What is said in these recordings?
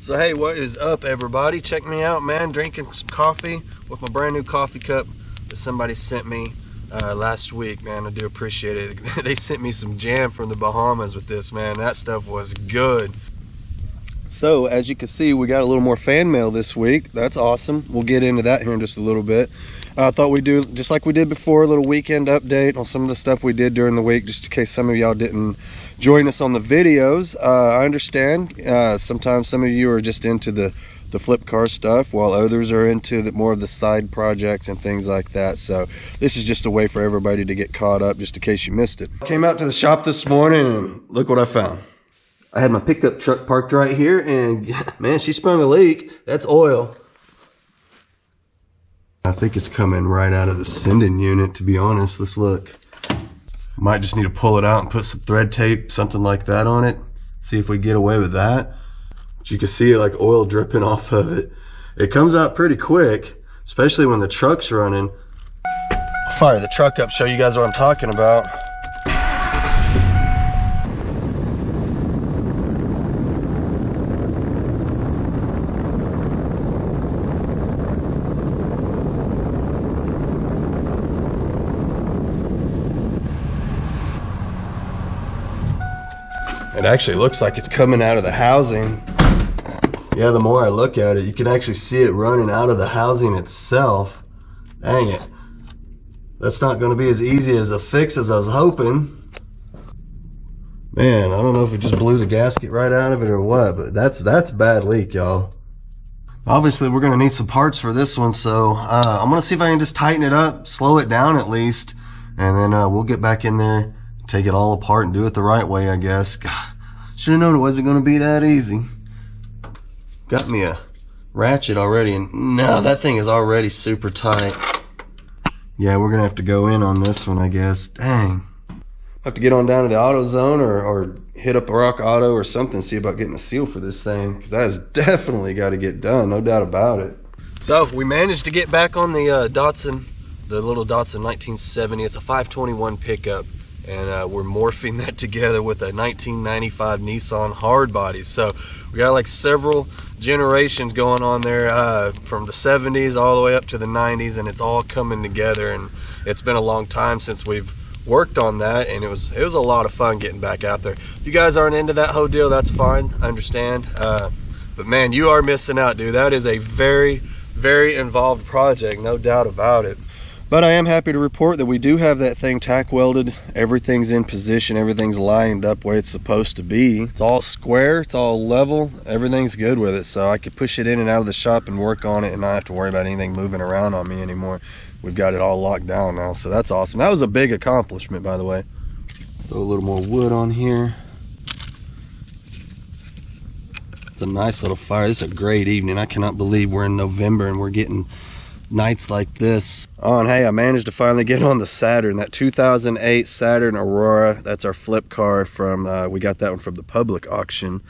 So hey, what is up everybody? Check me out, man. Drinking some coffee with my brand new coffee cup that somebody sent me last week, man. I do appreciate it. They sent me some jam from the Bahamas with this, man. That stuff was good. So as you can see, we got a little more fan mail this week. That's awesome. We'll get into that here in just a little bit. I thought we'd do, just like we did before, a little weekend update on some of the stuff we did during the week, just in case some of y'all didn't join us on the videos. I understand sometimes some of you are just into the flip car stuff, while others are into more of the side projects and things like that. So this is just a way for everybody to get caught up, just in case you missed it. Came out to the shop this morning and look what I found. I had my pickup truck parked right here, and man, she sprung a leak. That's oil. I think it's coming right out of the sending unit, to be honest. Let's look. Might just need to pull it out and put some thread tape, something like that on it. See if we get away with that. But you can see it like oil dripping off of it. It comes out pretty quick, especially when the truck's running. I'll fire the truck up, show you guys what I'm talking about. It actually looks like it's coming out of the housing. Yeah, the more I look at it, you can actually see it running out of the housing itself. Dang it. That's not going to be as easy as a fix as I was hoping. Man, I don't know if it just blew the gasket right out of it or what, but that's a bad leak, y'all. Obviously, we're going to need some parts for this one, so I'm going to see if I can just tighten it up, slow it down at least, and then we'll get back in there, take it all apart and do it the right way, I guess. Should have known it wasn't going to be that easy. Got me a ratchet already, and no, that thing is already super tight. Yeah, we're going to have to go in on this one, I guess. Dang. Have to get on down to the AutoZone or hit up Rock Auto or something, see about getting a seal for this thing, because that has definitely got to get done, no doubt about it. So we managed to get back on the Datsun, the little Datsun 1970. It's a 521 pickup. And we're morphing that together with a 1995 Nissan hardbody. So we got like several generations going on there, from the 70s all the way up to the 90s, and it's all coming together. And it's been a long time since we've worked on that, and it was a lot of fun getting back out there. If you guys aren't into that whole deal, that's fine, I understand. But man, you are missing out, dude. That is a very, very involved project, no doubt about it. But I am happy to report that we do have that thing tack welded. Everything's in position, everything's lined up where it's supposed to be. It's all square, it's all level, everything's good with it. So I could push it in and out of the shop and work on it and not have to worry about anything moving around on me anymore. We've got it all locked down now, so that's awesome. That was a big accomplishment, by the way. Throw a little more wood on here. It's a nice little fire. This is a great evening. I cannot believe we're in November and we're getting nights like this. Oh, and hey, I managed to finally get on the Saturn, that 2008 Saturn Aurora. That's our flip car from, we got that one from the public auction.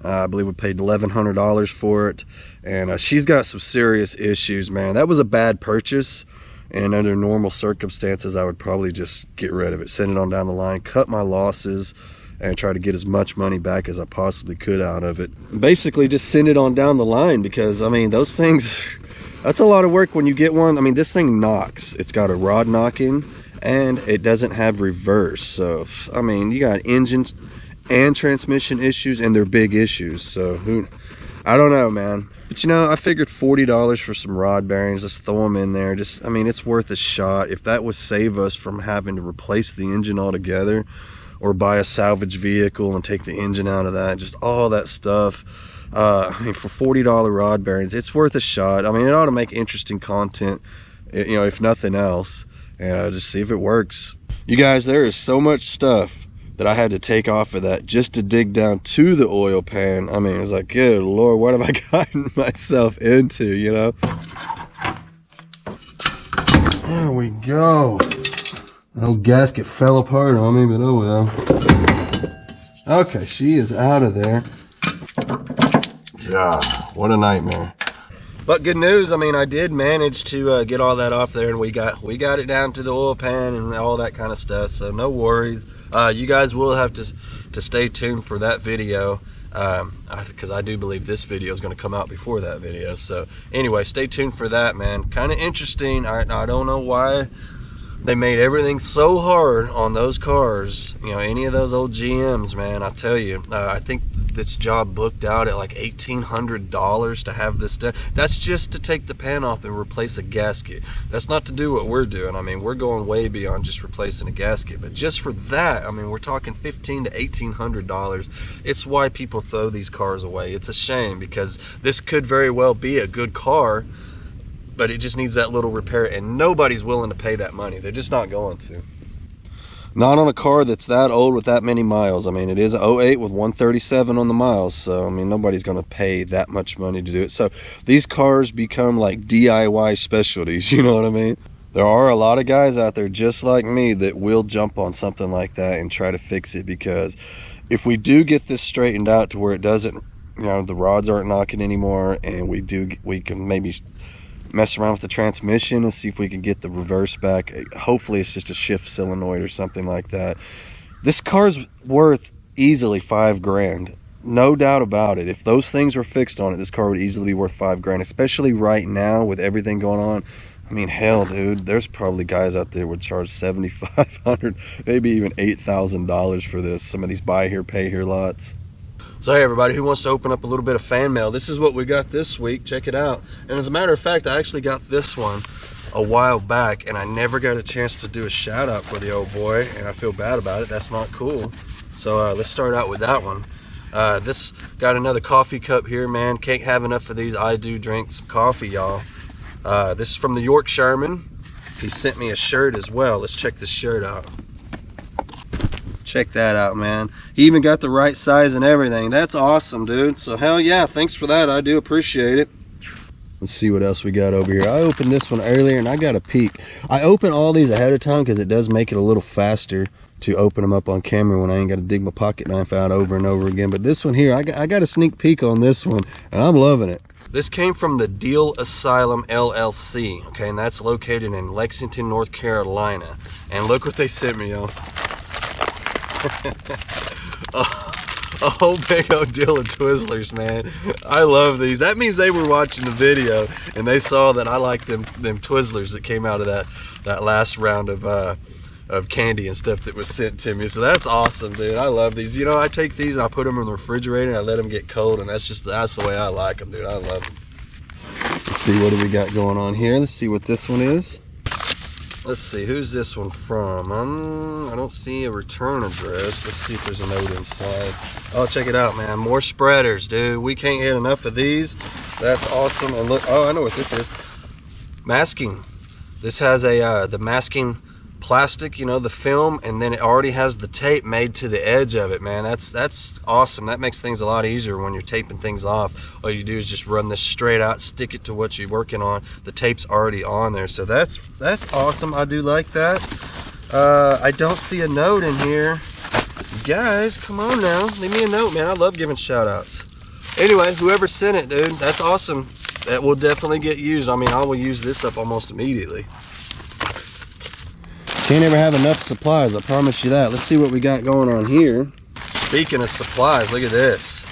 I believe we paid $1,100 for it. And she's got some serious issues, man. That was a bad purchase. And under normal circumstances, I would probably just get rid of it, send it on down the line, cut my losses, and try to get as much money back as I possibly could out of it. Basically, just send it on down the line, because, I mean, those things, that's a lot of work when you get one. I mean, this thing knocks. It's got a rod knocking, and it doesn't have reverse. So, I mean, you got engine and transmission issues, and they're big issues. So, I don't know, man. But, you know, I figured $40 for some rod bearings. Let's throw them in there. Just, I mean, it's worth a shot. If that would save us from having to replace the engine altogether, or buy a salvage vehicle and take the engine out of that, just all that stuff. I mean, for $40 rod bearings, it's worth a shot. I mean, it ought to make interesting content, you know, if nothing else, and just see if it works. You guys, there is so much stuff that I had to take off of that just to dig down to the oil pan. I mean, it's like, good Lord, what have I gotten myself into, you know? There we go. That old gasket fell apart on me, but oh well. Okay, she is out of there. God, what a nightmare. But good news, I mean, I did manage to get all that off there, and we got it down to the oil pan and all that kind of stuff, so no worries. You guys will have to stay tuned for that video. because I do believe this video is going to come out before that video. So anyway, stay tuned for that, man. Kind of interesting. I don't know why they made everything so hard on those cars, you know, any of those old GMs, man. I tell you, I think this job booked out at like $1,800 to have this done. That's just to take the pan off and replace a gasket. That's not to do what we're doing. I mean, we're going way beyond just replacing a gasket, but just for that, I mean, we're talking $1,500 to $1,800. It's why people throw these cars away. It's a shame, because this could very well be a good car, but it just needs that little repair, and nobody's willing to pay that money. They're just not going to. Not on a car that's that old with that many miles. I mean, it is an 08 with 137 on the miles, so I mean, nobody's going to pay that much money to do it. So these cars become like DIY specialties, you know what I mean? There are a lot of guys out there just like me that will jump on something like that and try to fix it, because if we do get this straightened out to where it doesn't, you know, the rods aren't knocking anymore, and we can maybe mess around with the transmission and see if we can get the reverse back. Hopefully it's just a shift solenoid or something like that. This car's worth easily $5,000, no doubt about it. If those things were fixed on it, this car would easily be worth $5,000, especially right now with everything going on. I mean, hell, dude, there's probably guys out there would charge $7,500, maybe even $8,000 for this. Some of these buy here, pay here lots. So hey everybody, who wants to open up a little bit of fan mail? This is what we got this week. Check it out. And as a matter of fact, I actually got this one a while back, and I never got a chance to do a shout out for the old boy, and I feel bad about it. That's not cool. So let's start out with that one. This got another coffee cup here, man. Can't have enough of these. I do drink some coffee, y'all. This is from the Yorkshireman. He sent me a shirt as well. Let's check this shirt out. Check that out, man. He even got the right size and everything. That's awesome, dude. So hell yeah, thanks for that. I do appreciate it. Let's see what else we got over here. I opened this one earlier and I got a peek. I open all these ahead of time because it does make it a little faster to open them up on camera when I ain't got to dig my pocket knife out over and over again. But this one here, I got a sneak peek on this one, and I'm loving it. This came from the Deal Asylum LLC, okay, and that's located in Lexington, North Carolina. And look what they sent me, y'all. A whole big old deal of Twizzlers, man. I love these. That means they were watching the video and they saw that I like them Twizzlers that came out of that last round of candy and stuff that was sent to me. So that's awesome, dude. I love these. You know, I take these and I put them in the refrigerator and I let them get cold, and that's the way I like them, dude. I love them. Let's see, what do we got going on here? Let's see what this one is. Let's see, who's this one from? I don't see a return address. Let's see if there's a note inside. Oh, check it out, man. More spreaders, dude. We can't get enough of these. That's awesome. And look, oh, I know what this is. Masking. This has the masking plastic, you know, the film, and then it already has the tape made to the edge of it, man. That's awesome. That makes things a lot easier when you're taping things off. All you do is just run this straight out, stick it to what you're working on. The tape's already on there, so that's awesome. I do like that. I don't see a note in here. Guys, come on now, leave me a note, man. I love giving shout outs. Anyway, whoever sent it, dude, that's awesome. That will definitely get used. I mean, I will use this up almost immediately. Can't ever have enough supplies, I promise you that. Let's see what we got going on here. Speaking of supplies, look at this.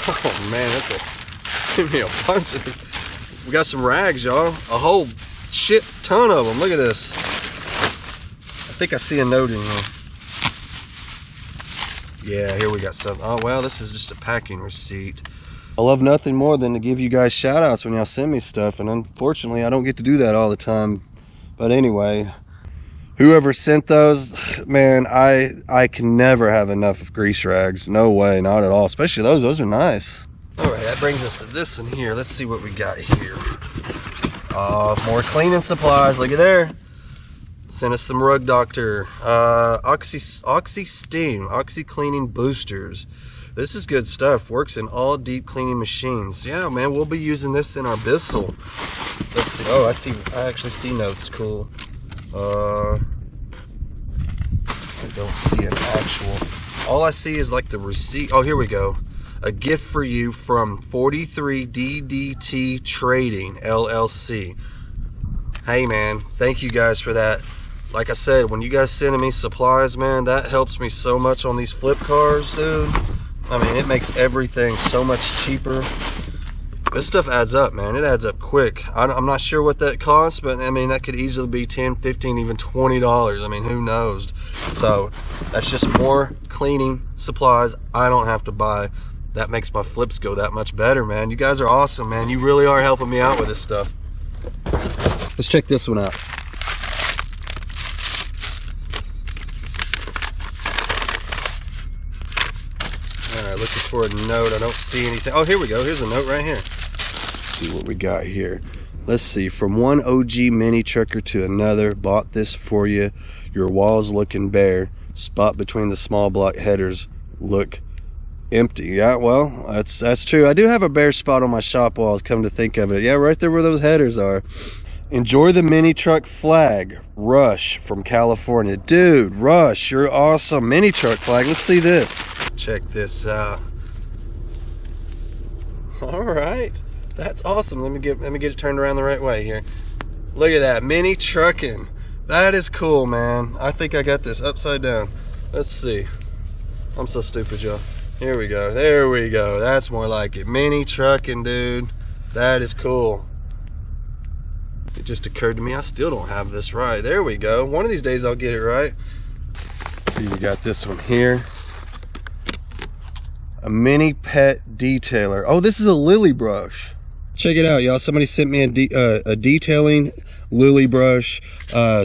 Oh man, send me a bunch of these. We got some rags, y'all. A whole shit ton of them. Look at this. I think I see a note in here. Yeah, here we got some. Oh well, this is just a packing receipt. I love nothing more than to give you guys shout outs when y'all send me stuff, and unfortunately I don't get to do that all the time. But anyway, whoever sent those, man, I can never have enough of grease rags. No way, not at all. Especially those are nice. All right, that brings us to this in here. Let's see what we got here. More cleaning supplies. Look at there. Sent us some Rug Doctor. Oxy Steam, Oxy Cleaning Boosters. This is good stuff. Works in all deep cleaning machines. Yeah, man, we'll be using this in our Bissell. Let's see. Oh, I actually see notes. Cool. I don't see an actual. All I see is like the receipt. Oh, here we go. A gift for you from 43DDT Trading LLC. Hey man, thank you guys for that. Like I said, when you guys sending me supplies, man, that helps me so much on these flip cars, dude. I mean, it makes everything so much cheaper. This stuff adds up, man. It adds up quick. I'm not sure what that costs, but I mean, that could easily be $10, $15, even $20. I mean, who knows? So that's just more cleaning supplies I don't have to buy. That makes my flips go that much better, man. You guys are awesome, man. You really are helping me out with this stuff. Let's check this one out. All right, looking for a note. I don't see anything. Oh, here we go. Here's a note right here. Let's see what we got here. Let's see. From one OG mini trucker to another, bought this for you. Your walls looking bare. Spot between the small block headers look empty. Yeah, well, that's true. I do have a bare spot on my shop walls, come to think of it. Yeah, right there where those headers are. Enjoy the mini truck flag. Rush from California. Dude, Rush, you're awesome. Mini truck flag. Let's see this. Check this out. All right, that's awesome. Let me get it turned around the right way here. Look at that, mini trucking. That is cool, man. I think I got this upside down. Let's see. I'm so stupid, y'all. Here we go. There we go. That's more like it. Mini trucking, dude. That is cool. It just occurred to me I still don't have this right. There we go. One of these days I'll get it right. Let's see, we got this one here. A mini pet detailer. Oh, this is a lily brush. Check it out, y'all. Somebody sent me a detailing lily brush.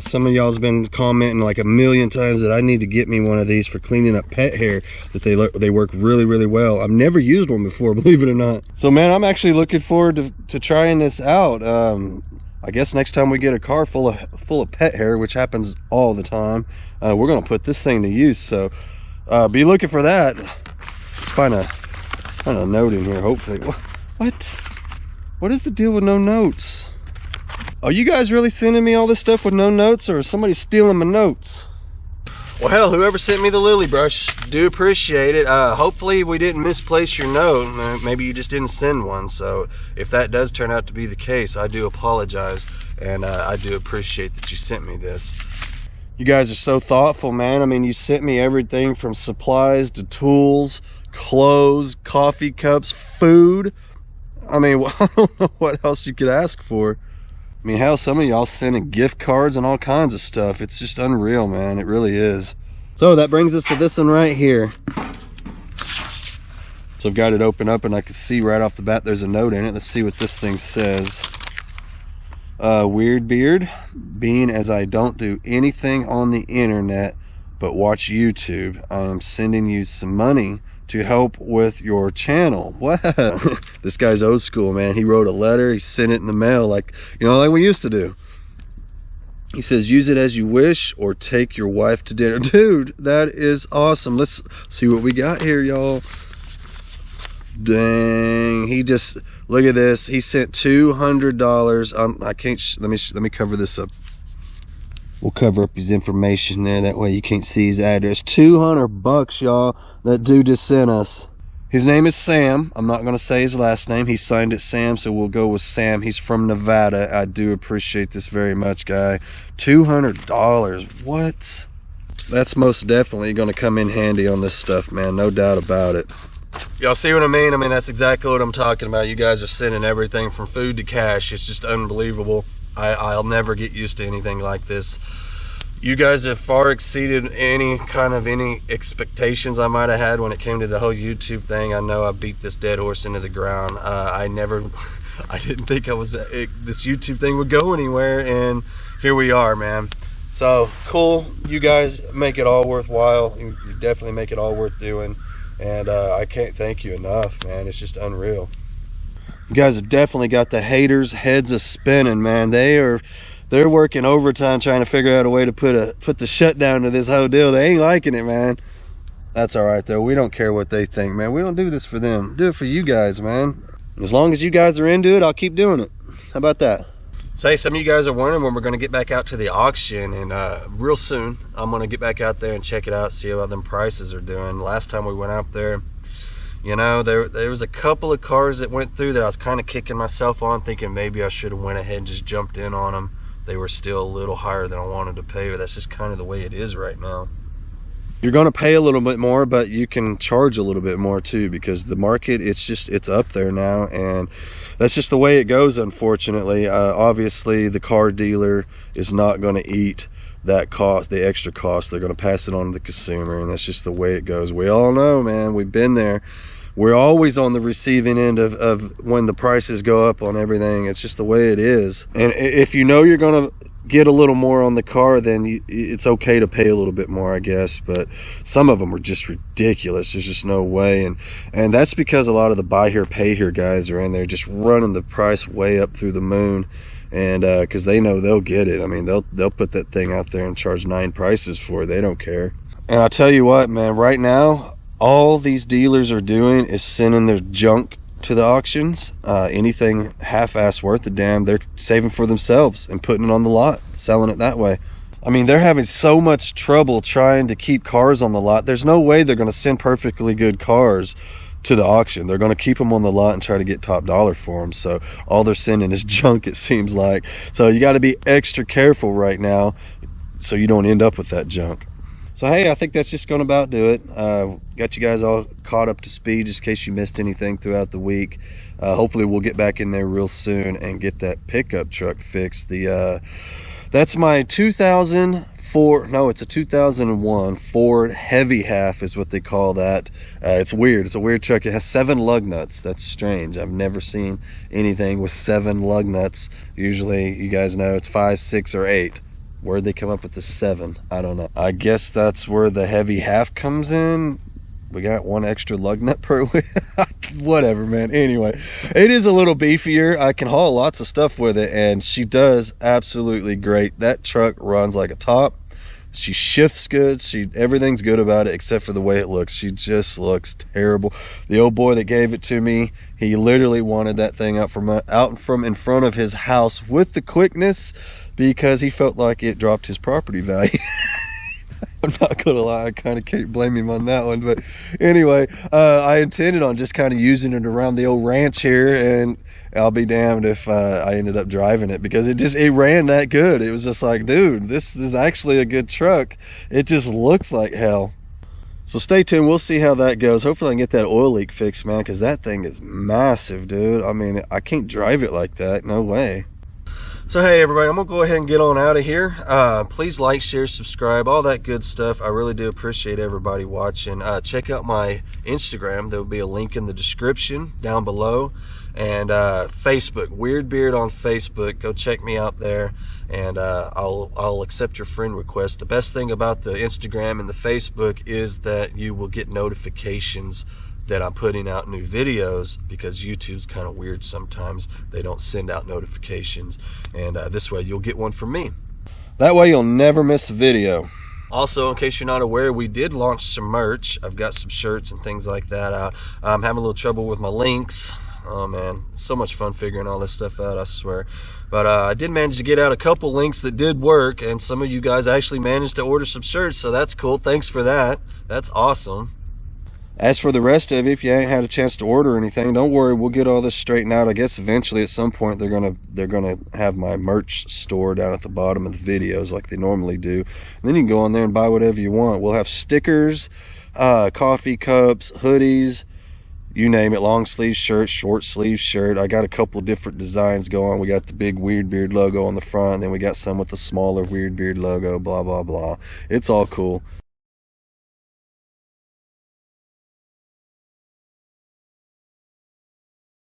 Some of y'all's been commenting like a million times that I need to get me one of these for cleaning up pet hair, that they work really, really well. I've never used one before, believe it or not. So man, I'm actually looking forward to trying this out. I guess next time we get a car full of pet hair, which happens all the time, we're gonna put this thing to use. So be looking for that. Let's find a note in here, hopefully. What is the deal with no notes? Are you guys really sending me all this stuff with no notes, or is somebody stealing my notes? Well, whoever sent me the lily brush, do appreciate it. Hopefully we didn't misplace your note. Maybe you just didn't send one. So if that does turn out to be the case, I do apologize, and I do appreciate that you sent me this. You guys are so thoughtful, man. I mean, you sent me everything from supplies to tools, clothes, coffee cups, food. I mean, I don't know what else you could ask for. I mean, hell, some of y'all sending gift cards and all kinds of stuff. It's just unreal, man. It really is. So that brings us to this one right here. So I've got it open up and I can see right off the bat there's a note in it. Let's see what this thing says. Weird beard, being as I don't do anything on the internet but watch YouTube, I am sending you some money to help with your channel. Wow. This guy's old school, man. He wrote a letter, he sent it in the mail, like, you know, like we used to do. He says, use it as you wish or take your wife to dinner. Dude, that is awesome. Let's see what we got here, y'all. Dang, he just, look at this. He sent $200. I can't, let me cover this up. We'll cover up his information there. That way you can't see his address. 200 bucks, y'all. That dude just sent us. His name is Sam. I'm not going to say his last name. He signed it Sam, so we'll go with Sam. He's from Nevada. I do appreciate this very much, guy. $200. What? That's most definitely going to come in handy on this stuff, man. No doubt about it. Y'all see what I mean? I mean, that's exactly what I'm talking about. You guys are sending everything from food to cash. It's just unbelievable. I'll never get used to anything like this. You guys have far exceeded any expectations I might have had when it came to the whole YouTube thing. I know I beat this dead horse into the ground. I didn't think this YouTube thing would go anywhere, and here we are, man. So cool. You guys make it all worthwhile. You definitely make it all worth doing, and I can't thank you enough, man. It's just unreal. You guys have definitely got the haters' heads a spinning, man. They're working overtime trying to figure out a way to put the shutdown to this whole deal. They ain't liking it, man. That's all right though. We don't care what they think, man. We don't do this for them. Do it for you guys, man. As long as you guys are into it, I'll keep doing it. How about that? Say, some of you guys are wondering when we're going to get back out to the auction, and real soon I'm going to get back out there and check it out, see how them prices are doing. Last time we went out there, you know, there was a couple of cars that went through that I was kind of kicking myself on, thinking maybe I should have went ahead and just jumped in on them. They were still a little higher than I wanted to pay, but that's just kind of the way it is right now. You're going to pay a little bit more, but you can charge a little bit more too, because the market, it's up there now, and that's just the way it goes, unfortunately. Obviously the car dealer is not going to eat that cost, the extra cost. They're going to pass it on to the consumer, and that's just the way it goes. We all know, man, we've been there. We're always on the receiving end of when the prices go up on everything. It's just the way it is. And if you know you're going to get a little more on the car, then it's okay to pay a little bit more, I guess. But some of them are just ridiculous. There's just no way. And that's because a lot of the buy here pay here guys are in there just running the price way up through the moon, and because they know they'll get it. I mean, they'll put that thing out there and charge 9 prices for it. They don't care. And I'll tell you what, man, right now all these dealers are doing is sending their junk to the auctions. Anything half-ass worth a damn, they're saving for themselves and putting it on the lot, selling it that way. I mean, they're having so much trouble trying to keep cars on the lot. There's no way they're going to send perfectly good cars to the auction. They're going to keep them on the lot and try to get top dollar for them. So all they're sending is junk, it seems like. So you got to be extra careful right now so you don't end up with that junk. So hey, I think that's just going to about do it. Got you guys all caught up to speed just in case you missed anything throughout the week. Hopefully we'll get back in there real soon and get that pickup truck fixed. That's my 2004, no, it's a 2001 Ford Heavy Half is what they call that. It's weird. It's a weird truck. It has 7 lug nuts. That's strange. I've never seen anything with 7 lug nuts. Usually, you guys know, it's 5, 6, or 8. Where'd they come up with the 7? I don't know. I guess that's where the Heavy Half comes in. We got 1 extra lug nut per week. Whatever, man. Anyway, it is a little beefier. I can haul lots of stuff with it, and she does absolutely great. That truck runs like a top. She shifts good. Everything's good about it except for the way it looks. She just looks terrible. The old boy that gave it to me, he literally wanted that thing out from in front of his house with the quickness, because he felt like it dropped his property value. I'm not gonna lie, I kind of can't blame him on that one. But anyway, I intended on just kind of using it around the old ranch here, and I'll be damned if I ended up driving it, because it ran that good. It was just like, dude, this is actually a good truck. It just looks like hell. So stay tuned, we'll see how that goes. Hopefully I can get that oil leak fixed, man, because that thing is massive, dude. I mean, I can't drive it like that, no way. So hey everybody, I'm gonna go ahead and get on out of here. Please like, share, subscribe, all that good stuff. I really do appreciate everybody watching. Check out my Instagram. There will be a link in the description down below. And Facebook, Weird Beard on Facebook. Go check me out there, and I'll accept your friend request. The best thing about the Instagram and the Facebook is that you will get notifications that I'm putting out new videos, because YouTube's kind of weird sometimes. They don't send out notifications, and this way you'll get one from me. That way you'll never miss a video. Also, in case you're not aware, we did launch some merch. I've got some shirts and things like that out. I'm having a little trouble with my links. Oh man, so much fun figuring all this stuff out, I swear. But I did manage to get out a couple links that did work, and some of you guys actually managed to order some shirts, so that's cool. Thanks for that. That's awesome. As for the rest of you, if you ain't had a chance to order anything, don't worry, we'll get all this straightened out. I guess eventually at some point they're gonna have my merch store down at the bottom of the videos like they normally do. And then you can go on there and buy whatever you want. We'll have stickers, coffee cups, hoodies, you name it, long sleeve shirt, short sleeve shirt. I got a couple different designs going. We got the big Weird Beard logo on the front, and then we got some with the smaller Weird Beard logo, blah blah blah. It's all cool.